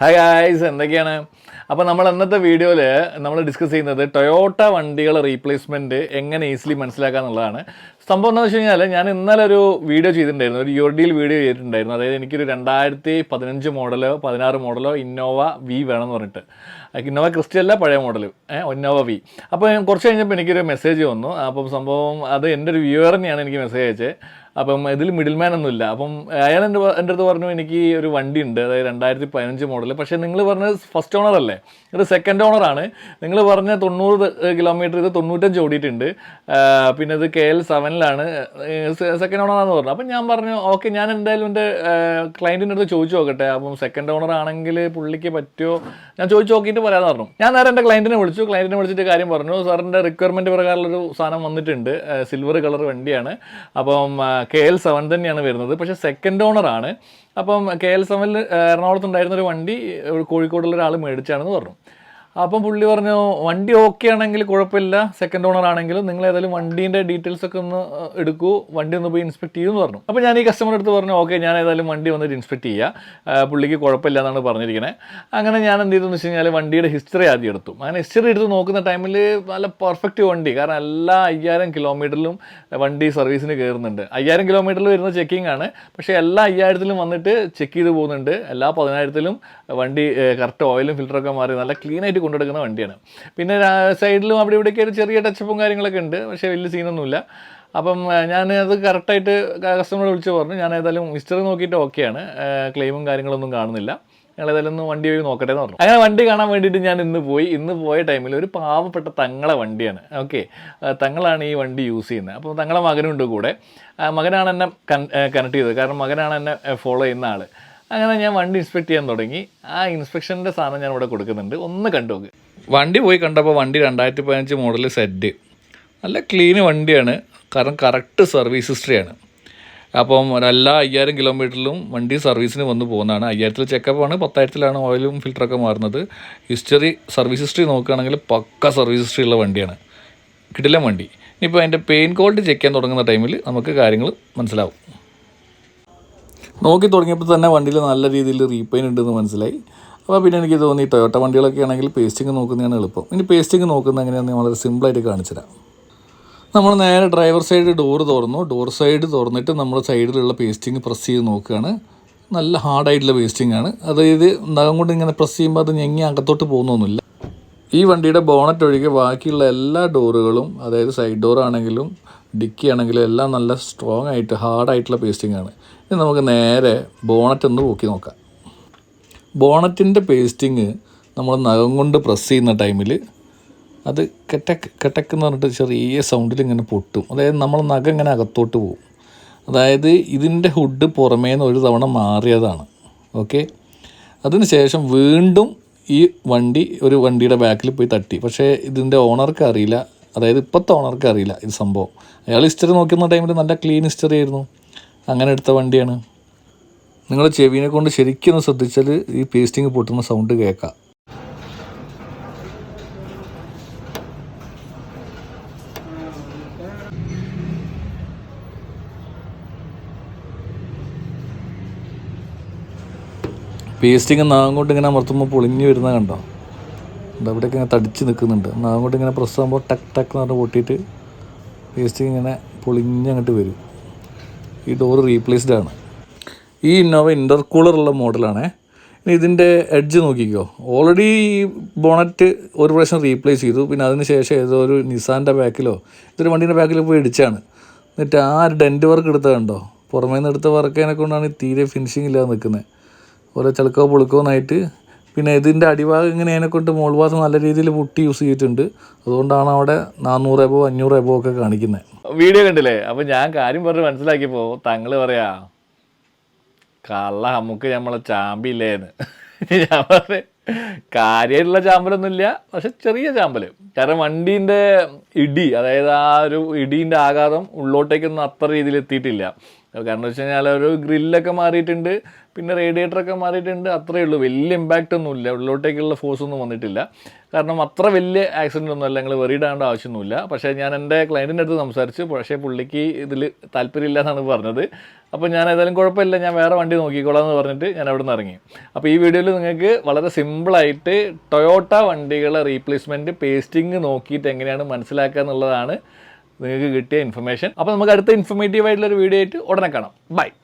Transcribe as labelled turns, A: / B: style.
A: Hi guys, എന്തൊക്കെയാണ്? അപ്പോൾ നമ്മൾ ഇന്നത്തെ വീഡിയോയിൽ നമ്മൾ ഡിസ്കസ് ചെയ്യുന്നത് ടൊയോട്ട വണ്ടികളെ റീപ്ലേസ്മെൻറ്റ് എങ്ങനെ ഈസിലി മനസ്സിലാക്കുക എന്നുള്ളതാണ്. സംഭവം എന്താണെന്ന് വെച്ച് കഴിഞ്ഞാൽ, ഞാൻ ഇന്നലെ ഒരു വീഡിയോ ചെയ്തിട്ടുണ്ടായിരുന്നു, ഒരു യുവർഡിയിൽ വീഡിയോ ചെയ്തിട്ടുണ്ടായിരുന്നു. അതായത് എനിക്കൊരു 2015 മോഡലോ 16 മോഡലോ ഇന്നോവ വി വേണമെന്ന് പറഞ്ഞിട്ട്. ഇന്നോവ ക്രിസ്റ്റ അല്ല, പഴയ മോഡൽ ഇന്നോവ വി. അപ്പോൾ കുറച്ച് കഴിഞ്ഞപ്പോൾ എനിക്കൊരു മെസ്സേജ് വന്നു. അപ്പം സംഭവം അത് എൻ്റെ ഒരു വ്യൂവർ തന്നെയാണ് എനിക്ക് മെസ്സേജ് അയച്ചത്. അപ്പം ഇതിൽ മിഡിൽ മാൻ ഒന്നുമില്ല. അപ്പം അയാൾ എൻ്റെ അടുത്ത് പറഞ്ഞു, എനിക്ക് ഒരു വണ്ടി ഉണ്ട്, അതായത് 2015 മോഡൽ. പക്ഷേ നിങ്ങൾ പറഞ്ഞത് ഫസ്റ്റ് ഓണർ അല്ലേ, ഇത് സെക്കൻഡ് ഓണറാണ്. നിങ്ങൾ പറഞ്ഞ 90 കിലോമീറ്റർ, ഇത് 95 ഓടിയിട്ടുണ്ട്. പിന്നെ ഇത് KL7-ലാണ്, സെക്കൻഡ് ഓണറാണെന്ന് പറഞ്ഞു. അപ്പം ഞാൻ പറഞ്ഞു ഓക്കെ, ഞാൻ എന്തായാലും എൻ്റെ ക്ലയൻറ്റിൻ്റെ അടുത്ത് ചോദിച്ചു നോക്കട്ടെ. അപ്പം സെക്കൻഡ് ഓണർ ആണെങ്കിൽ പുള്ളിക്ക് പറ്റുമോ, ഞാൻ ചോദിച്ചു നോക്കിയിട്ട് പറയാമെന്ന് പറഞ്ഞു. ഞാൻ നേരെ എൻ്റെ ക്ലയൻറ്റിനെ വിളിച്ചിട്ട് കാര്യം പറഞ്ഞു. സാറിൻ്റെ റിക്വയർമെൻറ്റ് പ്രകാരമുള്ളൊരു സാധനം വന്നിട്ടുണ്ട്, സിൽവർ കളർ വണ്ടിയാണ്. അപ്പം KL7 തന്നെയാണ് വരുന്നത്, പക്ഷേ സെക്കൻഡ് ഓണറാണ്. അപ്പം KL7 എറണാകുളത്ത് ഉണ്ടായിരുന്നൊരു വണ്ടി കോഴിക്കോടുള്ള ഒരാൾ മേടിച്ചാണെന്ന് പറഞ്ഞു. അപ്പം പുള്ളി പറഞ്ഞു, വണ്ടി ഓക്കെ ആണെങ്കിൽ കുഴപ്പമില്ല, സെക്കൻഡ് ഓണർ ആണെങ്കിലും നിങ്ങൾ ഏതായാലും വണ്ടീൻ്റെ ഡീറ്റെയിൽസ് ഒക്കെ ഒന്ന് എടുക്കൂ, വണ്ടി ഒന്ന് പോയി ഇൻസ്പെക്ട് ചെയ്യുമെന്ന് പറഞ്ഞു. അപ്പോൾ ഞാൻ ഈ കസ്റ്റമറുടെ അടുത്ത് പറഞ്ഞു, ഓക്കെ ഞാൻ ഏതായാലും വണ്ടി വന്നിട്ട് ഇൻസ്പെക്ട് ചെയ്യുക, പുള്ളിക്ക് കുഴപ്പമില്ല എന്നാണ് പറഞ്ഞിരിക്കുന്നത്. അങ്ങനെ ഞാൻ എന്ത് ചെയ്തെന്ന് വെച്ച് കഴിഞ്ഞാൽ, വണ്ടിയുടെ ഹിസ്റ്ററി ആദ്യം എടുത്തു. അങ്ങനെ ഹിസ്റ്ററി എടുത്ത് നോക്കുന്ന ടൈമിൽ നല്ല പെർഫെക്റ്റ് വണ്ടി, കാരണം എല്ലാ 5000 കിലോമീറ്ററിലും വണ്ടി സർവീസിന് കയറുന്നുണ്ട്. 5000 കിലോമീറ്ററിൽ വരുന്ന ചെക്കിംഗ് ആണ്, പക്ഷേ എല്ലാ 5000-ലും വന്നിട്ട് ചെക്ക് ചെയ്ത് പോകുന്നുണ്ട്. എല്ലാ 10000-ലും വണ്ടി കറക്റ്റ് ഓയിലും ഫിൽറ്ററൊക്കെ മാറി നല്ല ക്ലീനായിട്ട് കൊണ്ടെടുക്കുന്ന വണ്ടിയാണ്. പിന്നെ സൈഡിലും അവിടെ ഇവിടെയൊക്കെ ഒരു ചെറിയ ടച്ചപ്പും കാര്യങ്ങളൊക്കെ ഉണ്ട്, പക്ഷേ വലിയ സീനൊന്നുമില്ല. അപ്പം ഞാൻ അത് കറക്റ്റായിട്ട് കസ്റ്റമറെ വിളിച്ച് പറഞ്ഞു, ഞാൻ ഏതായാലും ഹിസ്റ്ററി നോക്കിയിട്ട് ഓക്കെയാണ്, ക്ലെയിമും കാര്യങ്ങളൊന്നും കാണുന്നില്ല, ഞങ്ങൾ ഏതായാലും ഒന്ന് വണ്ടി പോയി നോക്കട്ടെ എന്ന് പറഞ്ഞു. അങ്ങനെ വണ്ടി കാണാൻ വേണ്ടിയിട്ട് ഞാൻ ഇന്ന് പോയ ടൈമിൽ ഒരു പാവപ്പെട്ട തങ്ങളെ വണ്ടിയാണ്. ഓക്കെ, തങ്ങളാണ് ഈ വണ്ടി യൂസ് ചെയ്യുന്നത്. അപ്പോൾ തങ്ങളെ മകനുണ്ട് കൂടെ. മകനാണ് എന്നെ കണക്ട് ചെയ്തത്, കാരണം മകനാണ് എന്നെ ഫോളോ ചെയ്യുന്ന ആൾ. അങ്ങനെ ഞാൻ വണ്ടി ഇൻസ്പെക്ട് ചെയ്യാൻ തുടങ്ങി. ആ ഇൻസ്പെക്ഷൻ്റെ സാധനം ഞാൻ ഇവിടെ കൊടുക്കുന്നുണ്ട്, ഒന്ന് കണ്ടു നോക്ക്. വണ്ടി പോയി കണ്ടപ്പോൾ വണ്ടി 2015 മോഡൽ സെറ്റ്, നല്ല ക്ലീൻ വണ്ടിയാണ്, കാരണം കറക്റ്റ് സർവീസ് ഹിസ്റ്ററിയാണ്. അപ്പം എല്ലാ 5000 കിലോമീറ്ററിലും വണ്ടി സർവീസിന് വന്ന് പോകുന്നതാണ്. 5000-ൽ ചെക്കപ്പാണ്, 10,000-ലാണ് ഓയിലും ഫിൽറ്ററൊക്കെ മാറുന്നത്. സർവീസ് ഹിസ്റ്ററി നോക്കുകയാണെങ്കിൽ പക്ക സർവീസ് ഹിസ്റ്ററി ഉള്ള വണ്ടിയാണ്, കിടിലൻ വണ്ടി. ഇനിയിപ്പോൾ അതിൻ്റെ പെയിൻ ക്വാളിറ്റി ചെക്ക് ചെയ്യാൻ തുടങ്ങുന്ന ടൈമിൽ നമുക്ക് കാര്യങ്ങൾ മനസ്സിലാവും. നോക്കി തുടങ്ങിയപ്പോൾ തന്നെ വണ്ടിയിൽ നല്ല രീതിയിൽ റീപെയിൻ ഉണ്ടെന്ന് മനസ്സിലായി. അപ്പോൾ പിന്നെ എനിക്ക് തോന്നി ടൊയോട്ട വണ്ടികളൊക്കെ ആണെങ്കിൽ പേസ്റ്റിങ് നോക്കുന്നതാണ് എളുപ്പം. ഇനി പേസ്റ്റിങ് നോക്കുന്നത് എങ്ങനെയാണെന്ന് വളരെ സിമ്പിളായിട്ട് കാണിച്ചു തരാം. നമ്മൾ നേരെ ഡ്രൈവർ സൈഡ് ഡോർ തുറന്നു. ഡോർ സൈഡ് തുറന്നിട്ട് നമ്മൾ സൈഡിലുള്ള പേസ്റ്റിങ് പ്രസ് ചെയ്ത് നോക്കുകയാണ്. നല്ല ഹാർഡായിട്ടുള്ള പേസ്റ്റിംഗ് ആണ്, അതായത് നഖം കൊണ്ട് ഇങ്ങനെ പ്രസ് ചെയ്യുമ്പോൾ അത് ഞെങ്ങി അകത്തോട്ട് പോകുന്നൊന്നുമില്ല. ഈ വണ്ടിയുടെ ബോണറ്റ് ഒഴികെ ബാക്കിയുള്ള എല്ലാ ഡോറുകളും, അതായത് സൈഡ് ഡോർ ആണെങ്കിലും ഡിക്കി ആണെങ്കിലും എല്ലാം നല്ല സ്ട്രോങ് ആയിട്ട് ഹാർഡായിട്ടുള്ള പേസ്റ്റിംഗ് ആണ്. ഇനി നമുക്ക് നേരെ ബോണറ്റ് ഒന്ന് നോക്കി നോക്കാം. ബോണറ്റിൻ്റെ പേസ്റ്റിങ് നമ്മൾ നഖം കൊണ്ട് പ്രസ് ചെയ്യുന്ന ടൈമിൽ അത് കെട്ടക്ക് എന്ന് പറഞ്ഞിട്ട് ചെറിയ സൗണ്ടിൽ ഇങ്ങനെ പൊട്ടും. അതായത് നമ്മൾ നഖം ഇങ്ങനെ അകത്തോട്ട് പോകും. അതായത് ഇതിൻ്റെ ഹുഡ് പുറമേന്ന് ഒരു തവണ മാറിയതാണ്. ഓക്കെ, അതിന് ശേഷം വീണ്ടും ഈ ഒരു വണ്ടിയുടെ ബാക്കിൽ പോയി തട്ടി. പക്ഷേ ഇതിൻ്റെ ഓണർക്ക് അറിയില്ല, അതായത് ഇപ്പോഴത്തെ ഓണർക്ക് അറിയില്ല ഇത് സംഭവം. അയാൾ ഹിസ്റ്ററി നോക്കുന്ന ടൈമിൽ നല്ല ക്ലീൻ ഹിസ്റ്ററി ആയിരുന്നു, അങ്ങനെ എടുത്ത വണ്ടിയാണ്. നിങ്ങൾ ചെവിനെ കൊണ്ട് ശരിക്കും ഒന്ന് ശ്രദ്ധിച്ചാൽ ഈ പേസ്റ്റിങ് പൊട്ടുന്ന സൗണ്ട് കേൾക്കാം. പേസ്റ്റിങ് നാം കൊണ്ട് ഇങ്ങനെ അമർത്തുമ്പോൾ പൊളിഞ്ഞ് വരുന്നത് കണ്ടോ? അവിടെയൊക്കെ ഇങ്ങനെ തടിച്ച് നിൽക്കുന്നുണ്ട്. നാം കൊണ്ട് ഇങ്ങനെ പ്രസ് ആകുമ്പോൾ ടക്ക് ടക്ക് എന്ന് പറഞ്ഞ് പൊട്ടിയിട്ട് പേസ്റ്റിങ് ഇങ്ങനെ പൊളിഞ്ഞങ്ങോട്ട് വരും. ഈ ഡോറ് റീപ്ലേസ്ഡ് ആണ്. ഈ ഇന്നോവ ഇൻ്റർകൂളറുള്ള മോഡലാണേ. ഇനി ഇതിൻ്റെ എഡ്ജ് നോക്കിക്കോ. ഓൾറെഡി ഈ ബോണറ്റ് ഒരു പ്രാവശ്യം റീപ്ലേസ് ചെയ്തു. പിന്നെ അതിന് ശേഷം ഏതോ ഒരു നിസാൻ്റെ ബാക്കിലോ ഇതൊരു വണ്ടീൻ്റെ ബാക്കിൽ പോയി ഇടിച്ചാണ്. എന്നിട്ട് ആ ഒരു ഡെൻറ്റ് വർക്ക് എടുത്തത് കണ്ടോ? പുറമേ നിന്ന് എടുത്ത വർക്കിനെ കൊണ്ടാണ് തീരെ ഫിനിഷിങ് ഇല്ലാതെ നിൽക്കുന്നത്. ഓരോ ചളുക്കോ പൊളുക്കോ എന്നായിട്ട്. പിന്നെ ഇതിൻ്റെ അടിഭാഗം ഇങ്ങനെ അതിനെക്കൊണ്ട് മോൾഭാഗം നല്ല രീതിയിൽ പൊട്ടി യൂസ് ചെയ്തിട്ടുണ്ട്. അതുകൊണ്ടാണ് അവിടെ 400 എബോ 500 എബോ ഒക്കെ കാണിക്കുന്നത്. വീഡിയോ കണ്ടില്ലേ? അപ്പോൾ ഞാൻ കാര്യം പറഞ്ഞ് മനസ്സിലാക്കിയപ്പോൾ തങ്ങൾ പറയാ, കള്ള നമുക്ക് നമ്മളെ ചാമ്പില്ലേന്ന്. ഞാൻ പറഞ്ഞ കാര്യമായിട്ടുള്ള ചാമ്പലൊന്നുമില്ല, പക്ഷെ ചെറിയ ചാമ്പൽ. കാരണം വണ്ടീൻ്റെ ഇടി, അതായത് ആ ഒരു ഇടീൻ്റെ ആഘാതം ഉള്ളോട്ടേക്കൊന്നും അത്ര രീതിയിൽ എത്തിയിട്ടില്ല. കാരണം എന്ന് വെച്ച് കഴിഞ്ഞാൽ ഒരു ഗ്രില്ലൊക്കെ മാറിയിട്ടുണ്ട്, പിന്നെ റേഡിയേറ്ററൊക്കെ മാറിയിട്ടുണ്ട്, അത്രയേ ഉള്ളൂ. വലിയ ഇമ്പാക്റ്റ് ഒന്നുമില്ല, ഉള്ളിലോട്ടേക്കുള്ള ഫോഴ്സ് ഒന്നും വന്നിട്ടില്ല. കാരണം അത്ര വലിയ ആക്സിഡൻ്റ് ഒന്നുമല്ല, ഞങ്ങൾ വെറിയിടാണ്ട ആവശ്യമൊന്നുമില്ല. പക്ഷേ ഞാൻ എൻ്റെ ക്ലയൻറ്റിൻ്റെ അടുത്ത് സംസാരിച്ചു, പക്ഷേ പുള്ളിക്ക് ഇതിൽ താല്പര്യമില്ല എന്നാണ് പറഞ്ഞത്. അപ്പോൾ ഞാൻ ഏതായാലും കുഴപ്പമില്ല, ഞാൻ വേറെ വണ്ടി നോക്കിക്കോളാം എന്ന് പറഞ്ഞിട്ട് ഞാൻ അവിടെ നിന്ന് ഇറങ്ങി. അപ്പോൾ ഈ വീഡിയോയിൽ നിങ്ങൾക്ക് വളരെ സിമ്പിളായിട്ട് ടൊയോട്ട വണ്ടികളെ റീപ്ലേസ്മെൻറ്റ് പേസ്റ്റിംഗ് നോക്കിയിട്ട് എങ്ങനെയാണ് മനസ്സിലാക്കുക എന്നുള്ളതാണ് നിങ്ങൾക്ക് കിട്ടിയ ഇൻഫർമേഷൻ. അപ്പോൾ നമുക്ക് അടുത്ത ഇൻഫർമേറ്റീവ് ആയിട്ടുള്ളൊരു വീഡിയോ ആയിട്ട് ഉടനെ കാണാം. ബൈ.